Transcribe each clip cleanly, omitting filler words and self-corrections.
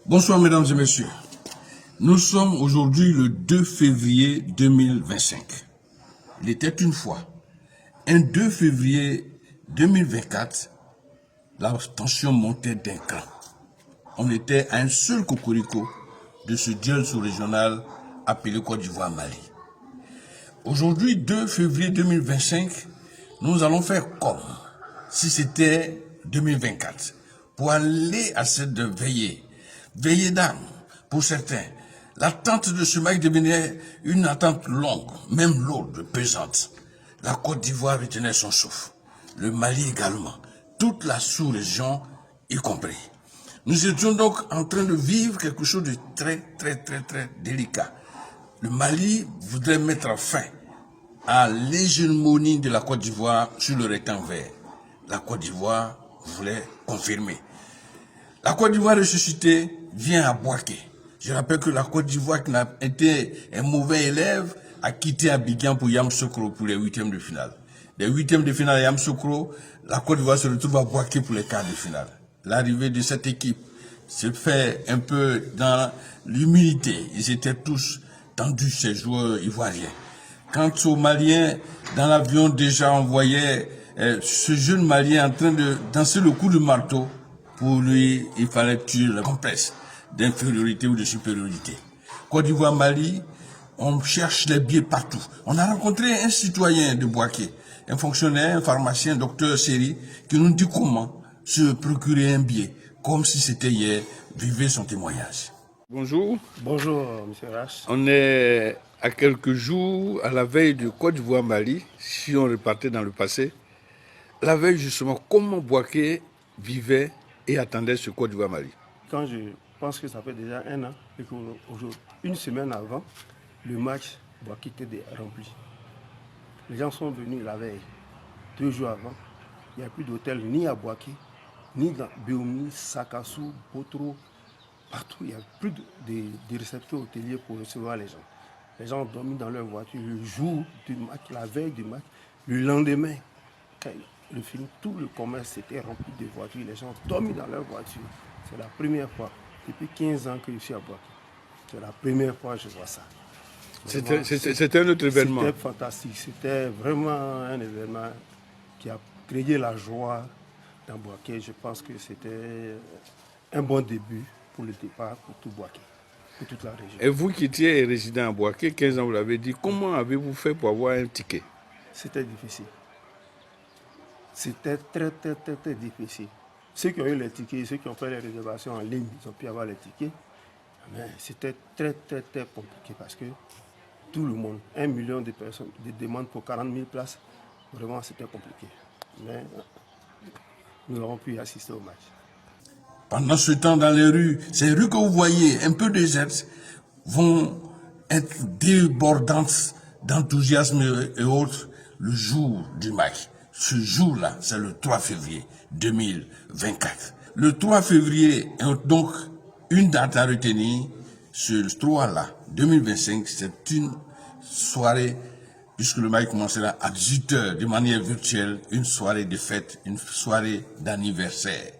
Bonsoir mesdames et messieurs. Nous sommes aujourd'hui le 2 février 2025. Il était une fois, un 2 février 2024, la tension montait d'un cran. On était à un seul cocorico de ce duel sous-régional appelé Côte d'Ivoire-Mali. Aujourd'hui, 2 février 2025, nous allons faire comme si c'était 2024 pour aller à cette veillée d'armes pour certains. L'attente de ce match devenait une attente longue, même lourde, pesante. La Côte d'Ivoire retenait son souffle, le Mali également, toute la sous-région y compris. Nous étions donc en train de vivre quelque chose de très délicat. Le Mali voudrait mettre fin à l'hégémonie de la Côte d'Ivoire sur le rectangle vert. La Côte d'Ivoire voulait confirmer. La Côte d'Ivoire ressuscitée vient à Bouaké. Je rappelle que la Côte d'Ivoire, qui n'a été un mauvais élève, a quitté Abidjan pour Yamoussoukro pour les huitièmes de finale. Les huitièmes de finale à Yamoussoukro, la Côte d'Ivoire se retrouve à Bouaké pour les quarts de finale. L'arrivée de cette équipe se fait un peu dans l'humilité. Ils étaient tous tendus, ces joueurs ivoiriens. Quant aux Maliens, dans l'avion déjà on voyait ce jeune Malien en train de danser le coup de marteau. Pour lui, il fallait tuer le complexe d'infériorité ou de supériorité. Côte d'Ivoire-Mali, on cherche les biais partout. On a rencontré un citoyen de Bouaké, un fonctionnaire, un pharmacien, un docteur Seri, qui nous dit comment se procurer un billet, comme si c'était hier. Vivez son témoignage. Bonjour. Bonjour, M. Rache. On est à quelques jours à la veille de Côte d'Ivoire-Mali, si on repartait dans le passé. La veille, justement, comment Bouaké vivait et attendait ce Côte d'Ivoire-Mali. Quand je pense que ça fait déjà un an, et une semaine avant, le match Bouaké était rempli. Les gens sont venus la veille, 2 jours avant. Il n'y a plus d'hôtel ni à Bouaké, ni dans Béoumi, Sakassou, Botro, partout. Il n'y a plus de récepteurs hôteliers pour recevoir les gens. Les gens ont dormi dans leur voiture le jour du match, la veille du match, le lendemain. Quand le film, tout le commerce était rempli de voitures, les gens ont dormi dans leur voiture. C'est la première fois, depuis 15 ans que je suis à Bouaké. C'est la première fois que je vois ça. C'était un autre événement. C'était fantastique, c'était vraiment un événement qui a créé la joie dans Bouaké. Je pense que c'était un bon début pour le départ pour tout Bouaké, pour toute la région. Et vous qui étiez résident à Bouaké, 15 ans, vous l'avez dit, comment avez-vous fait pour avoir un ticket? C'était difficile. C'était très difficile. Ceux qui ont eu les tickets, ceux qui ont fait les réservations en ligne, ils ont pu avoir les tickets. Mais c'était très compliqué parce que tout le monde, 1 million de personnes, des demandes pour 40 000 places, vraiment c'était compliqué. Mais nous avons pu assister au match. Pendant ce temps, dans les rues, ces rues que vous voyez, un peu désertes, vont être débordantes d'enthousiasme et autres le jour du match. Ce jour-là, c'est le 3 février 2024. Le 3 février est donc une date à retenir. Ce 3-là, 2025, c'est une soirée, puisque le match commencera à 18h de manière virtuelle, une soirée de fête, une soirée d'anniversaire.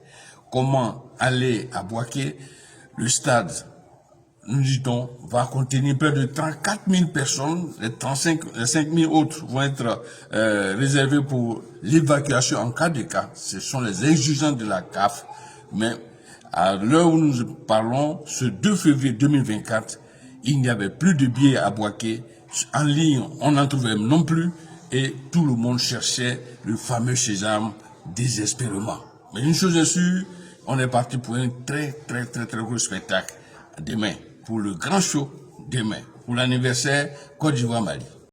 Comment aller à Bouaké? Le stade, nous dit-on, va contenir près de 34 000 personnes. Les 5 000 autres vont être réservés pour l'évacuation en cas de cas. Ce sont les exigences de la CAF. Mais à l'heure où nous parlons, ce 2 février 2024, il n'y avait plus de billets à Bouaké. En ligne, on n'en trouvait non plus. Et tout le monde cherchait le fameux sésame désespérément. Mais une chose est sûre, on est parti pour un très gros spectacle demain. Pour le grand show, demain. Pour l'anniversaire Côte d'Ivoire-Mali.